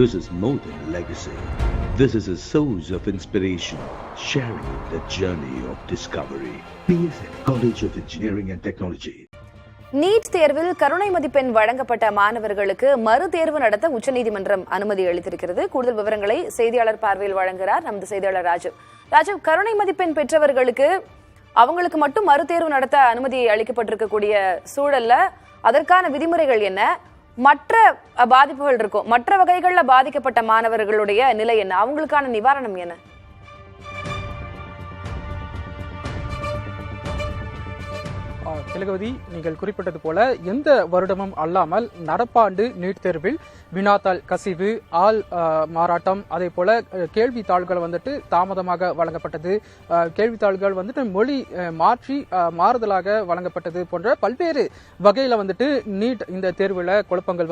This is more than legacy. This is a source of inspiration, sharing the journey of discovery. PSN College of Engineering and Technology. NEET தேர்வில் கருணை மதிப்பெண் வழங்கப்பட்ட மாணவர்களுக்கு மறு தேர்வு நடத்த உச்சநீதிமன்றம் அனுமதி அளித்திருக்கிறது. கூடுதல் விவரங்களை செய்தியாளர் பார்வையில் வழங்குகிறார் நமது செய்தியாளர் ராஜீவ். கருணை மதிப்பெண் பெற்றவர்களுக்கு அவங்களுக்கு மட்டும் மறுதேர்வு நடத்த அனுமதி அளிக்கப்பட்டிருக்கக்கூடிய சூழல்ல அதற்கான விதிமுறைகள் என்ன, மற்ற பாதிப்புகள் இருக்கும், மற்ற வகைகள்ல பாதிக்கப்பட்ட மாணவர்களுடைய நிலை என்ன, அவங்களுக்கான நிவாரணம் என்ன? திலகவதி, நீங்கள் குறிப்பிட்டது போல எந்த வருடமும் அல்லாமல் நடப்பாண்டு நீட் தேர்வில் வினாத்தாள் கசிவு, ஆள் மாறாட்டம், அதே போல கேள்வித்தாள்கள் தாமதமாக வழங்கப்பட்டது, கேள்வித்தாள்கள் மொழி மாற்றி மாறுதலாக வழங்கப்பட்டது போன்ற பல்வேறு வகையில நீட் இந்த தேர்வில் குழப்பங்கள்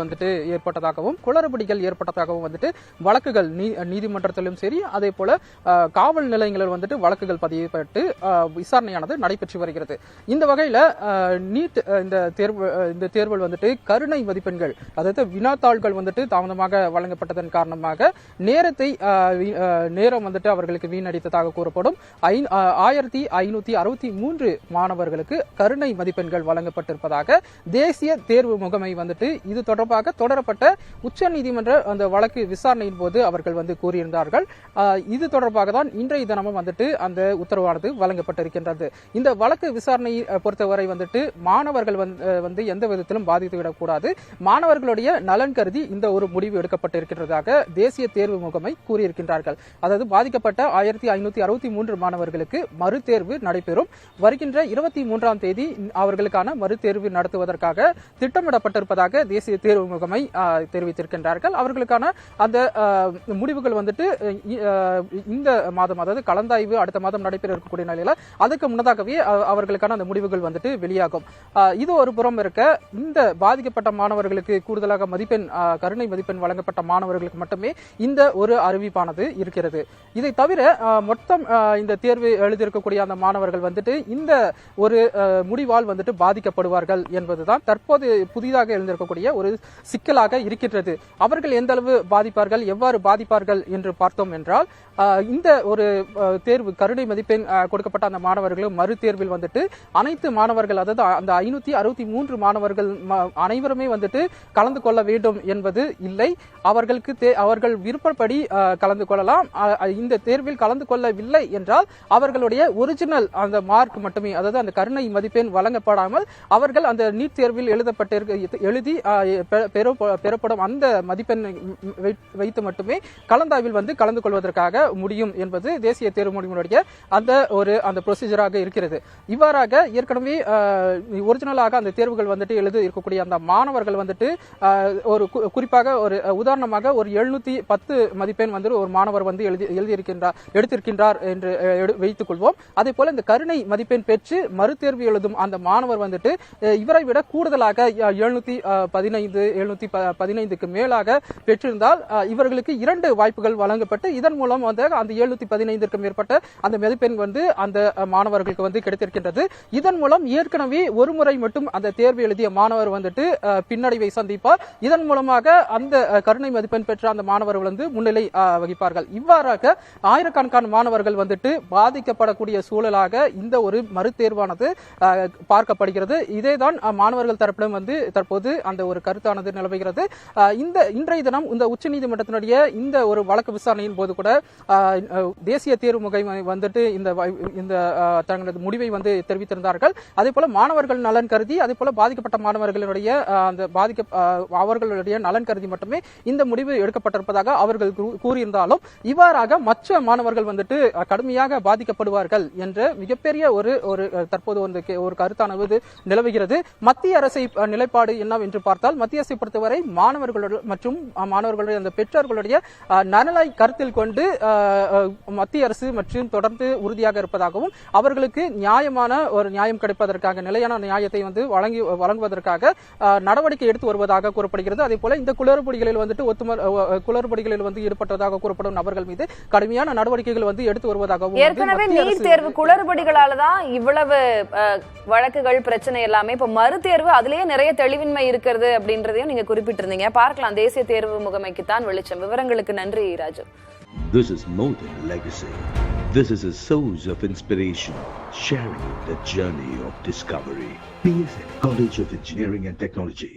ஏற்பட்டதாகவும் குளறுபடிகள் ஏற்பட்டதாகவும் வழக்குகள் நீதிமன்றத்திலும் சரி, அதே போல காவல் நிலையங்களில் வழக்குகள் பதியப்பட்டு விசாரணையானது நடைபெற்று வருகிறது. இந்த வகையில நீட் இந்த தேர்வில் கருணை மதிப்பெண்கள், அதாவது வினாத்தாள்கள் தாமதமாக வழங்கப்பட்டதன் காரணமாக நேரம் அவர்களுக்கு வீணடித்ததாக கூறப்படும் 1563 மாணவர்களுக்கு கருணை மதிப்பெண்கள் வழங்கப்பட்டிருப்பதாக தேசிய தேர்வு முகமை இது தொடர்பாக தொடரப்பட்ட உச்சநீதிமன்ற அந்த வழக்கு விசாரணையின் போது அவர்கள் கூறியிருந்தார்கள். இது தொடர்பாக தான் இன்றைய தினமும் அந்த உத்தரவானது வழங்கப்பட்டிருக்கின்றது. இந்த வழக்கு விசாரணையை பொறுத்தவரை மாணவர்கள் எந்த விதத்திலும் பாதித்துவிடக்கூடாது, மாணவர்களுடைய நலன் கருதி இந்த ஒரு முடிவு எடுக்கப்பட்டிருக்கிறதாக தேசிய தேர்வு முகமை கூறியிருக்கின்றார்கள். அதாவது பாதிக்கப்பட்ட 1563 மாணவர்களுக்கு மறுதேர்வு நடைபெறும். வருகின்ற 23ஆம் தேதி அவர்களுக்கான மறுதேர்வு நடத்துவதற்காக திட்டமிடப்பட்டிருப்பதாக தேசிய தேர்வு முகமை தெரிவித்திருக்கின்றார்கள். அவர்களுக்கான அந்த முடிவுகள் இந்த மாதம், அதாவது கலந்தாய்வு அடுத்த மாதம் நடைபெற இருக்கக்கூடிய நிலையில அதுக்கு முன்னதாகவே அவர்களுக்கான அந்த முடிவுகள் வெளியாகும். இது ஒரு புறம் இருக்க, இந்த பாதிக்கப்பட்ட மாணவர்களுக்கு கூடுதலாக கருணை மதிப்பெண் வழங்கப்பட்ட மாணவர்களுக்கு மட்டுமே இந்த ஒரு அறிவிப்பானது இருக்கிறது. இதை தவிர மொத்தம் இந்த தேர்வு எழுதியிருக்கக்கூடிய அந்த மாணவர்கள் இந்த ஒரு முடிவால் பாதிக்கப்படுவார்கள் என்பதுதான் தற்போது புதிதாக எழுந்திருக்கக்கூடிய ஒரு சிக்கலாக இருக்கின்றது. அவர்கள் எந்த அளவு பாதிப்பார்கள், எவ்வாறு பாதிப்பார்கள் என்று பார்த்தோம் என்றால், இந்த ஒரு தேர்வு கருணை மதிப்பெண் கொடுக்கப்பட்ட அந்த மாணவர்களும் மறு தேர்வில் அனைத்து மாணவர்கள், அதாவது அந்த 563 மாணவர்கள் அனைவருமே கலந்து கொள்ள வேண்டும் என்பது இல்லை. அவர்கள் விருப்பப்படி கலந்து கொள்ளலாம். இந்த தேர்வில் கலந்து கொள்ளவில்லை என்றால் அவர்களுடைய ஒரிஜினல் அந்த மார்க் மட்டுமே, அதாவது அந்த கருணை மதிப்பெண் வழங்கப்படாமல் அவர்கள் அந்த நீட் தேர்வில் எழுதி பெறப்படும் அந்த மதிப்பெண்ணை வைத்து மட்டுமே கலந்தாய்வில் கலந்து கொள்வதற்காக முடியும் என்பது தேசிய தேர்வு முகமையுடைய அந்த ப்ரொசீஜராக இருக்கிறது. இவ்வாறாக ஏற்கனவே ஒரிஜினலாக அந்த தேர்வுகள் எழுதி இருக்கக்கூடிய அந்த மாணவர்கள் ஒரு குறிப்பாக ஒரு உதாரணமாக ஒரு 710 மதிப்பெண் ஒரு மாணவர் எடுத்திருக்கின்றார் என்று வைத்துக் கொள்வோம். அதே போல இந்த கருணை மதிப்பெண் பெற்று மறுதேர்வு எழுதும் அந்த மாணவர் இவரை விட கூடுதலாக 715க்கு மேலாக பெற்றிருந்தால் இவர்களுக்கு 2 வாய்ப்புகள் வழங்கப்பட்டு இதன் மூலம் அந்த 715க்கும் மேற்பட்ட அந்த மதிப்பெண் அந்த மாணவர்களுக்கு கிடைத்திருக்கின்றது. இதன் மூலம் ஏற்கனவே ஒரு முறை மட்டும் அந்த தேர்வு எழுதிய மாணவர் பின்னடைவை சந்திப்பார். இதன் மூலமாக அந்த கருணை மதிப்பெண் பெற்ற அந்த மாணவர்கள் முன்னிலை வகிப்பார்கள். இவ்வாறாக ஆயிரக்கணக்கான மாணவர்கள் பாதிக்கப்படக்கூடிய சூழலாக இந்த ஒரு மறுதேர்வானது பார்க்கப்படுகிறது. இதேதான் மாணவர்கள் தரப்பிலும் தற்போது அந்த ஒரு கருத்தானது நிலவுகிறது. இன்றைய தினம் இந்த உச்சநீதிமன்றத்தினுடைய இந்த ஒரு வழக்கு விசாரணையின் போது கூட தேசிய தேர்வு முகமை இந்த தங்களது முடிவை தெரிவித்திருந்தார்கள். அதே போல மாணவர்கள் நலன் கருதி, அதே போல பாதிக்கப்பட்ட மாணவர்களுடைய அவர்களுடைய நலன் கருதி மட்டுமே இந்த முடிவு எடுக்கப்பட்டிருப்பதாக அவர்கள் கூறியிருந்தாலும், இவ்வாறாக மற்ற மாணவர்கள் கடுமையாக பாதிக்கப்படுவார்கள் என்ற மிகப்பெரிய ஒரு தற்போது ஒரு கருத்தானது நிலவுகிறது. மத்திய அரசை நிலைப்பாடு என்னவென்று பார்த்தால், மத்திய அரசை பொறுத்தவரை மாணவர்களுடைய மற்றும் மாணவர்களுடைய அந்த பெற்றோர்களுடைய நலனை கருத்தில் கொண்டு மத்திய அரசு மற்றும் தொடர்ந்து உறுதியாக இருப்பதாகவும், அவர்களுக்கு நியாயமான ஒரு நியாயம் கிடைப்பதற்காக, நிலையான நியாயத்தை வழங்குவதற்காக நடவடிக்கை எடுத்து வருவதாக கூறப்படுகிறது. அதே போல இந்த இந்த குளறுபடிகளில் வந்துட்டு குளறுபடிகளில் வந்து ஈடுபட்டதாக கூறப்படும் நபர்கள் மீது கடுமையான நடவடிக்கைகள் வந்து எடுத்து வருவதாகவும் ஏற்கனவே நீட் தேர்வு குளறுபடிகளாலதான் இவ்வளவு வழக்குகள் பிரச்சனை எல்லாமே இப்ப மறு தேர்வு அதுலயே நிறைய தெளிவின்மை இருக்கிறது அப்படின்றதையும் நீங்க குறிப்பிட்டிருந்தீங்க. பார்க்கலாம், தேசிய தேர்வு முகமைக்கு தான் வெளிச்சம். விவரங்களுக்கு நன்றி Raju. This is more than a legacy. This is a source of inspiration, sharing the journey of discovery. PSN College of Engineering and Technology.